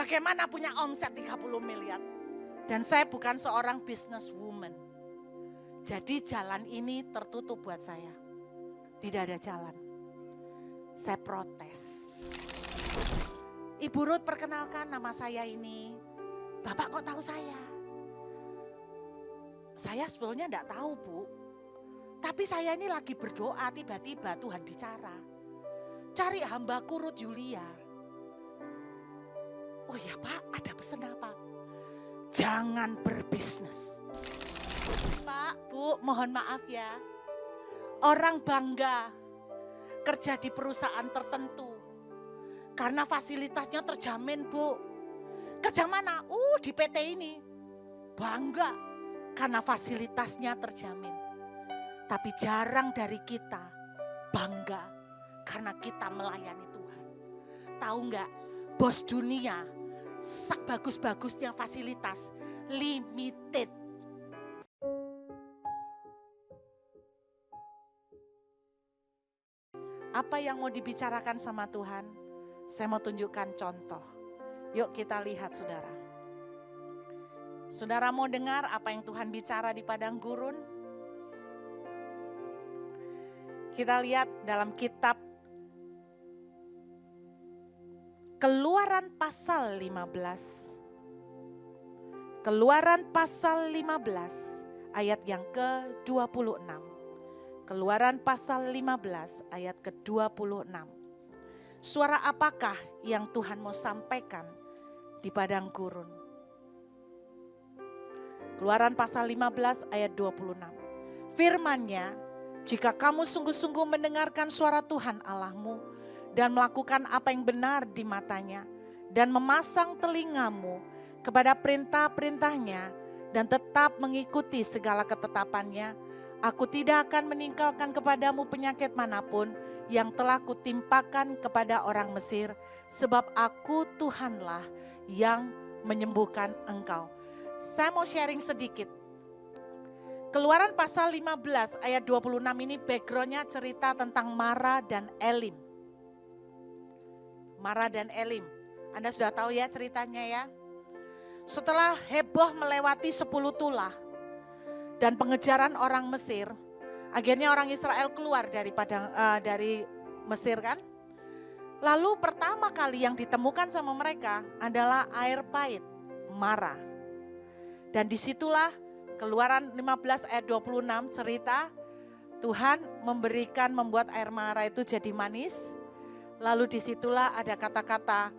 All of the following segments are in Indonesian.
Bagaimana punya omset 30 miliar. Dan saya bukan seorang businesswoman. Jadi jalan ini tertutup buat saya. Tidak ada jalan. Saya protes. Ibu Ruth, perkenalkan, nama saya ini. Bapak kok tahu saya? Saya sebetulnya enggak tahu, Bu. Tapi saya ini lagi berdoa, tiba-tiba Tuhan bicara. Cari hambaku Ruth Yulia. Oh ya Pak, ada pesan apa? Jangan berbisnis. Pak, Bu, mohon maaf ya. Orang bangga kerja di perusahaan tertentu. Karena fasilitasnya terjamin, Bu. Kerja mana? Di PT ini. Bangga karena fasilitasnya terjamin. Tapi jarang dari kita bangga karena kita melayani Tuhan. Tahu enggak, bos dunia bagus-bagusnya fasilitas limited. Apa yang mau dibicarakan sama Tuhan? Saya mau tunjukkan contoh. Yuk kita lihat saudara. Saudara mau dengar apa yang Tuhan bicara di padang gurun? Kita lihat dalam kitab Keluaran pasal 15. Keluaran pasal 15 ayat yang ke-26. Keluaran pasal 15 ayat ke-26. Suara apakah yang Tuhan mau sampaikan di padang gurun? Keluaran pasal 15 ayat 26. Firman-Nya, jika kamu sungguh-sungguh mendengarkan suara Tuhan Allahmu dan melakukan apa yang benar di matanya dan memasang telingamu kepada perintah-perintahnya dan tetap mengikuti segala ketetapannya, aku tidak akan meninggalkan kepadamu penyakit manapun yang telah kutimpakan kepada orang Mesir, sebab aku Tuhanlah yang menyembuhkan engkau. Saya mau sharing sedikit. Keluaran pasal 15 ayat 26 ini backgroundnya cerita tentang Mara dan Elim. Mara dan Elim. Anda sudah tahu ya ceritanya ya. Setelah heboh melewati 10 tulah dan pengejaran orang Mesir, akhirnya orang Israel keluar dari Mesir kan. Lalu pertama kali yang ditemukan sama mereka adalah air pahit, Mara. Dan disitulah Keluaran 15 ayat 26 cerita Tuhan membuat air Mara itu jadi manis. Lalu disitulah ada kata-kata,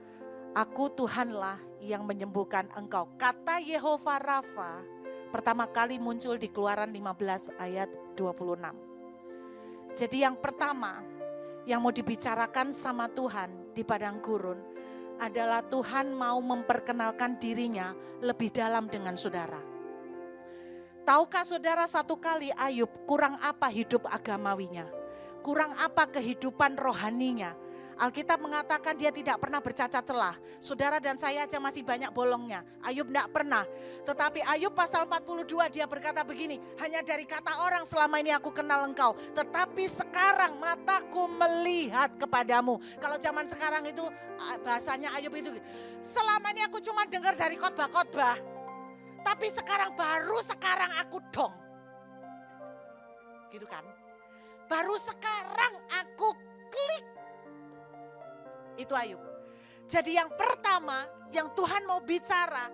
aku Tuhanlah yang menyembuhkan engkau. Kata Yehova Rafa pertama kali muncul di Keluaran 15 ayat 26. Jadi yang pertama yang mau dibicarakan sama Tuhan di padang gurun adalah Tuhan mau memperkenalkan dirinya lebih dalam dengan saudara. Tahukah saudara satu kali Ayub kurang apa hidup agamawinya? Kurang apa kehidupan rohaninya? Alkitab mengatakan dia tidak pernah bercacat celah. Saudara dan saya aja masih banyak bolongnya. Ayub tidak pernah. Tetapi Ayub pasal 42 dia berkata begini, hanya dari kata orang selama ini aku kenal engkau. Tetapi sekarang mataku melihat kepadamu. Kalau zaman sekarang itu bahasanya Ayub itu, selama ini aku cuma dengar dari khotbah-khotbah. Tapi baru sekarang aku dong. Gitu kan. Baru sekarang aku klik. Itu Ayub. Jadi yang pertama yang Tuhan mau bicara,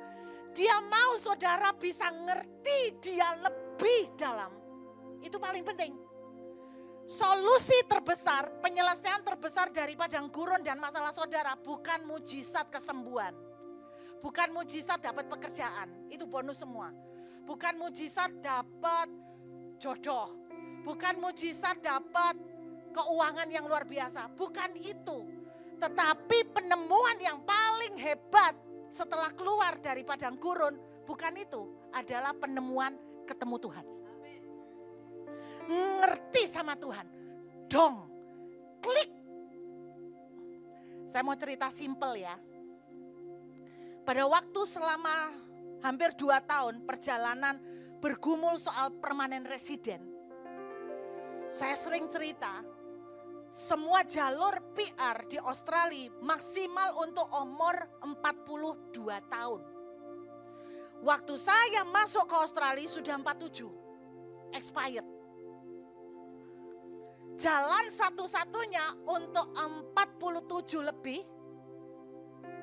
dia mau saudara bisa ngerti dia lebih dalam. Itu paling penting. Solusi terbesar, penyelesaian terbesar dari padang gurun dan masalah saudara bukan mujizat kesembuhan. Bukan mujizat dapat pekerjaan, itu bonus semua. Bukan mujizat dapat jodoh. Bukan mujizat dapat keuangan yang luar biasa, bukan itu. Tetapi penemuan yang paling hebat setelah keluar dari padang gurun, bukan itu, adalah penemuan ketemu Tuhan. Ngerti sama Tuhan, dong, klik. Saya mau cerita simple ya. Pada waktu selama hampir 2 tahun perjalanan bergumul soal permanen residen, saya sering cerita, semua jalur PR di Australia maksimal untuk umur 42 tahun. Waktu saya masuk ke Australia sudah 47, expired. Jalan satu-satunya untuk 47 lebih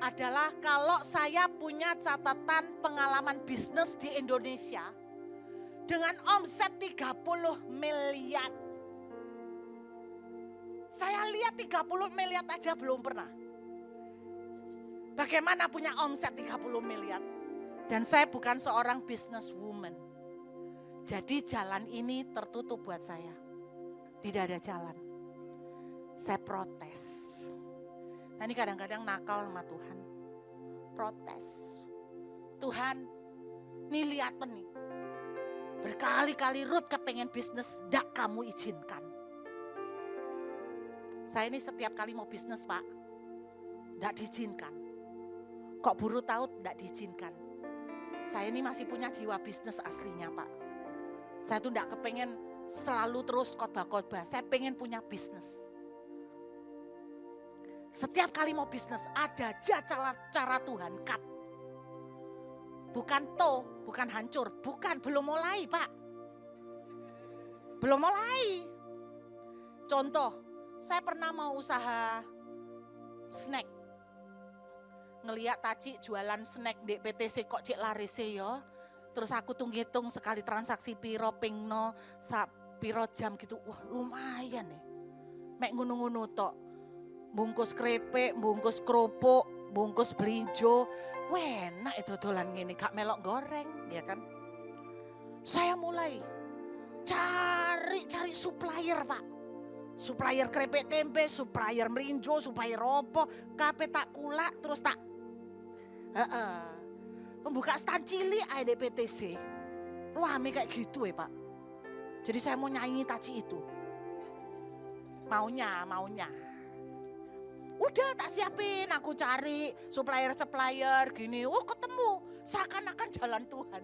adalah kalau saya punya catatan pengalaman bisnis di Indonesia dengan omset 30 miliar. Saya lihat 30 miliar aja belum pernah. Bagaimana punya omset 30 miliar? Dan saya bukan seorang businesswoman. Jadi jalan ini tertutup buat saya. Tidak ada jalan. Saya protes. Nah ini kadang-kadang nakal sama Tuhan. Protes. Tuhan, nih liatin nih. Berkali-kali Ruth kepengen bisnis, ndak kamu izinkan. Saya ini setiap kali mau bisnis Pak, ndak diizinkan. Kok buru tahu ndak diizinkan. Saya ini masih punya jiwa bisnis aslinya Pak. Saya tuh ndak kepengen selalu terus khotbah-khotbah, saya pengen punya bisnis. Setiap kali mau bisnis ada aja cara Tuhan cut. Bukan bukan hancur, belum mulai Pak. Belum mulai. Contoh, saya pernah mau usaha snack. Ngeliat Taci jualan snack di PTC kok cek laris ya. Terus aku hitung sekali transaksi piro pingno, piro jam gitu. Wah lumayan nih. Mek ngono-ngono tok. Bungkus krepek, bungkus kerupuk, bungkus belijo. Enak itu dolan gini, gak melok goreng, ya kan. Saya mulai cari supplier Pak. Supplier krepek tempe, supplier melinjo, supplier opo, kape tak kulak, terus tak pembuka stand cilik di PTC. Rame kayak gitu ya Pak. Jadi saya mau nyanyi Taci itu. Maunya. Udah tak siapin, aku cari supplier gini. Oh ketemu, seakan-akan jalan Tuhan.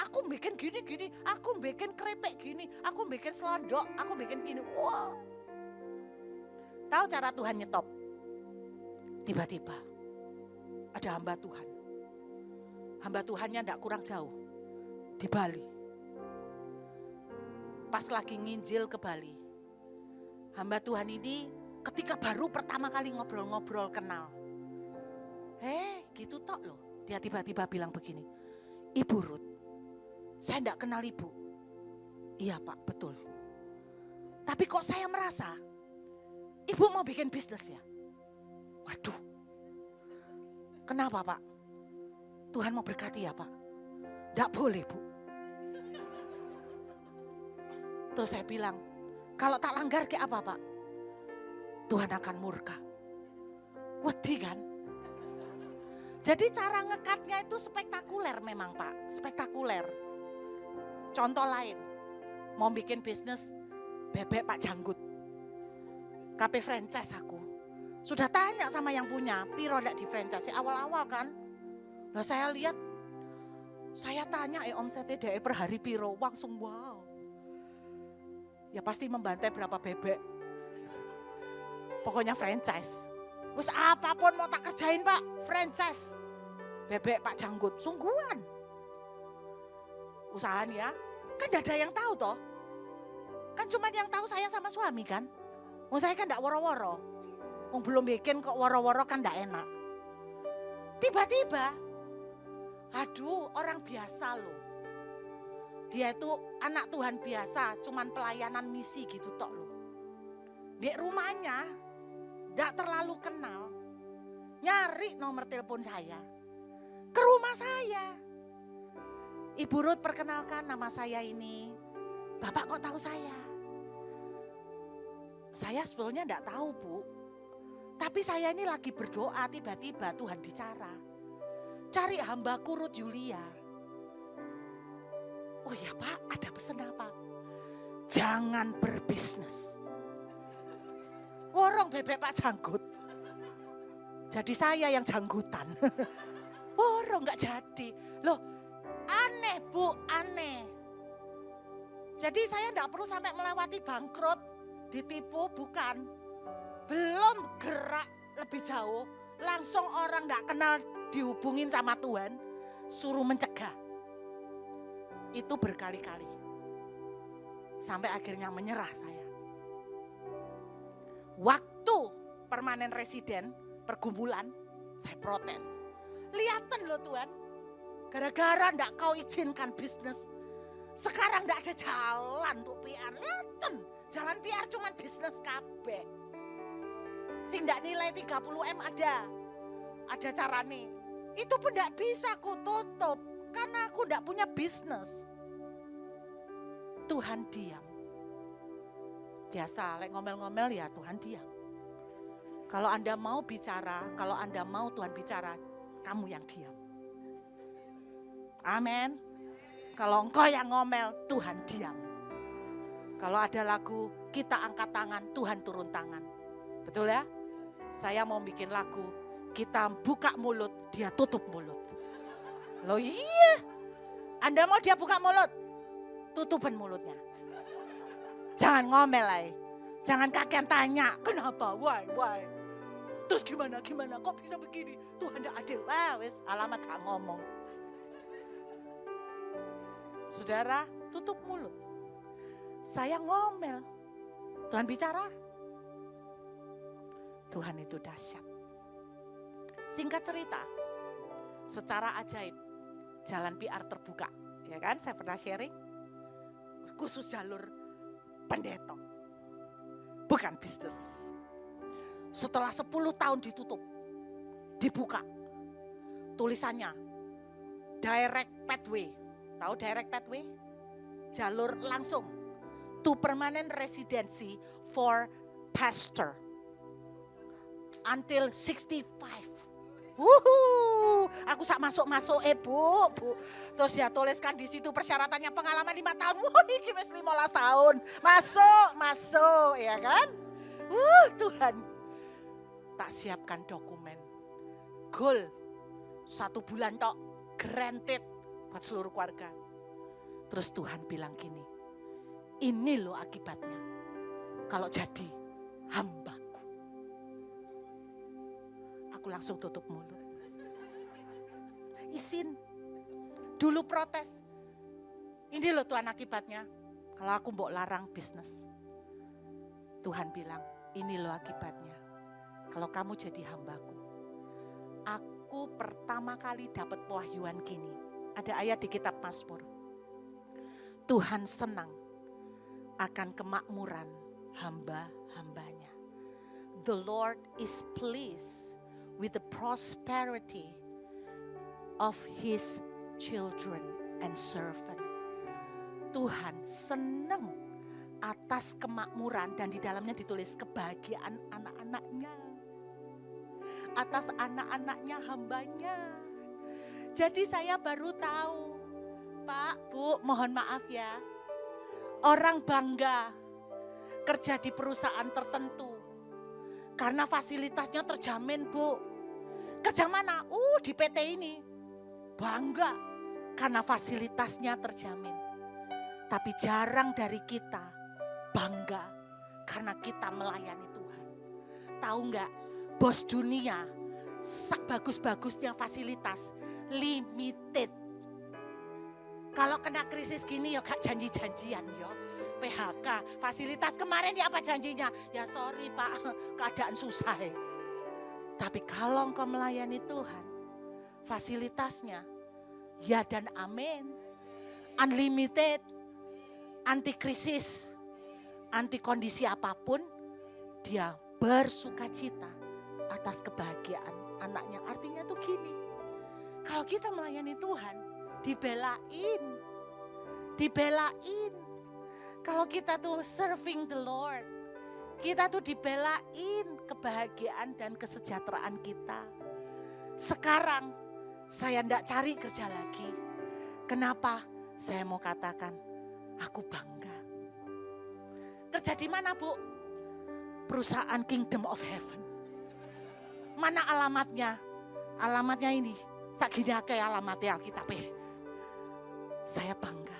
Aku bikin gini, aku bikin krepek gini, aku bikin selondok, aku bikin gini. Wah. Tahu cara Tuhan nyetop? Tiba-tiba ada hamba Tuhan. Hamba Tuhannya enggak kurang jauh. Di Bali. Pas lagi nginjil ke Bali. Hamba Tuhan ini ketika baru pertama kali ngobrol-ngobrol kenal. Gitu tok loh. Dia tiba-tiba bilang begini. Ibu Ruth, saya enggak kenal ibu. Iya Pak, betul. Tapi kok saya merasa ibu mau bikin bisnis ya? Waduh. Kenapa Pak? Tuhan mau berkati ya Pak? Enggak boleh Bu. Terus saya bilang, kalau tak langgar kayak apa Pak? Tuhan akan murka. Wedi kan? Jadi cara ngekatnya itu spektakuler memang Pak. Spektakuler. Contoh lain. Mau bikin bisnis bebek Pak Janggut. KP franchise aku. Sudah tanya sama yang punya. Piro ndak di franchise. Awal-awal kan. Lah saya lihat. Saya tanya omsetnya DE per hari piro. Langsung wow. Ya pasti membantai berapa bebek. Pokoknya franchise. Terus apapun mau tak kerjain Pak, franchise. Bebek Pak Janggut, sungguhan. Usahaan ya, kan gak ada yang tahu toh. Kan cuma yang tahu saya sama suami kan. Saya kan gak woro-woro. Belum bikin kok woro-woro kan gak enak. Tiba-tiba, aduh orang biasa loh. Dia itu anak Tuhan biasa, cuman pelayanan misi gitu tok loh. Di rumahnya, gak terlalu kenal, nyari nomor telepon saya, ke rumah saya. Ibu Ruth perkenalkan nama saya ini, Bapak kok tahu saya? Saya sebetulnya gak tahu Bu, tapi saya ini lagi berdoa tiba-tiba Tuhan bicara. Cari hambaku Ruth Yulia. Oh ya Pak, ada pesan apa? Jangan berbisnis. Worong bebek Pak Janggut. Jadi saya yang janggutan. Worong gak jadi. Loh aneh Bu, aneh. Jadi saya gak perlu sampai melewati bangkrut, ditipu, bukan. belum gerak lebih jauh, langsung orang gak kenal dihubungin sama Tuhan, suruh mencegah. Itu berkali-kali. Sampai akhirnya menyerah saya. Waktu permanen residen, pergumulan, saya protes. Lihatin loh Tuhan, gara-gara ndak kau izinkan bisnis, sekarang ndak ada jalan untuk PR. Lihatin, jalan PR cuman bisnis kabeh. Sing ndak nilai 30M ada carane. Itu pun ndak bisa aku tutup, karena aku ndak punya bisnis. Tuhan diam. Biasa, ngomel-ngomel ya Tuhan diam. Kalau Anda mau bicara, kalau Anda mau Tuhan bicara, kamu yang diam. Amin. Kalau engkau yang ngomel, Tuhan diam. Kalau ada lagu, kita angkat tangan, Tuhan turun tangan. Betul ya? Saya mau bikin lagu, kita buka mulut, dia tutup mulut. Loh iya, Anda mau dia buka mulut, tutupin mulutnya. Jangan ngomel ay. Jangan kakean tanya, kenapa, why. Terus gimana, kok bisa begini? Tuhan tidak adil, wes alamat gak ngomong. Saudara, tutup mulut. Saya ngomel, Tuhan bicara. Tuhan itu dahsyat. Singkat cerita, secara ajaib, jalan PR terbuka. Ya kan, saya pernah sharing. Khusus jalur pendeta. Bukan bisnis. Setelah 10 tahun ditutup, dibuka. Tulisannya, direct pathway. Tahu direct pathway? Jalur langsung. To permanent residency for pastor. Until 65. Aku sak masuk Bu. Terus dia tuliskan di situ persyaratannya pengalaman 5 tahun. Iki wis 15 tahun. Masuk, ya kan? Tuhan. Tak siapkan dokumen. Goal 1 bulan tok, granted buat seluruh keluarga. Terus Tuhan bilang gini, ini loh akibatnya kalau jadi hambaku. Aku langsung tutup mulut. Izin. Dulu protes. Ini loh Tuhan akibatnya kalau aku mbok larang bisnis. Tuhan bilang, ini loh akibatnya kalau kamu jadi hambaku. Aku pertama kali dapat pewahyuan gini. Ada ayat di kitab Mazmur. Tuhan senang akan kemakmuran hamba-hambanya. The Lord is pleased with the prosperity of his children and servant. Tuhan senang atas kemakmuran, dan di dalamnya ditulis kebahagiaan anak-anaknya. Atas anak-anaknya, hambanya. Jadi saya baru tahu, Pak, Bu, mohon maaf ya. Orang bangga kerja di perusahaan tertentu karena fasilitasnya terjamin, Bu. Kerja mana? Di PT ini. Bangga karena fasilitasnya terjamin. Tapi jarang dari kita bangga karena kita melayani Tuhan. Tahu enggak, bos dunia bagus-bagusnya fasilitas limited. Kalau kena krisis gini ya gak janji-janjian ya. PHK, fasilitas kemarin ya apa janjinya? Ya sorry Pak, keadaan susah. Tapi kalau engkau melayani Tuhan, fasilitasnya ya dan amin. Unlimited, anti krisis, anti kondisi apapun, dia bersukacita atas kebahagiaan anaknya. Artinya tuh gini, kalau kita melayani Tuhan, dibelain. Kalau kita tuh serving the Lord, kita tuh dibelain kebahagiaan dan kesejahteraan kita. Sekarang saya enggak cari kerja lagi. Kenapa? Saya mau katakan, aku bangga. Kerja di mana, Bu? Perusahaan Kingdom of Heaven. Mana alamatnya? Alamatnya ini. Sak gini akeh alamatnya Alkitab. Saya bangga.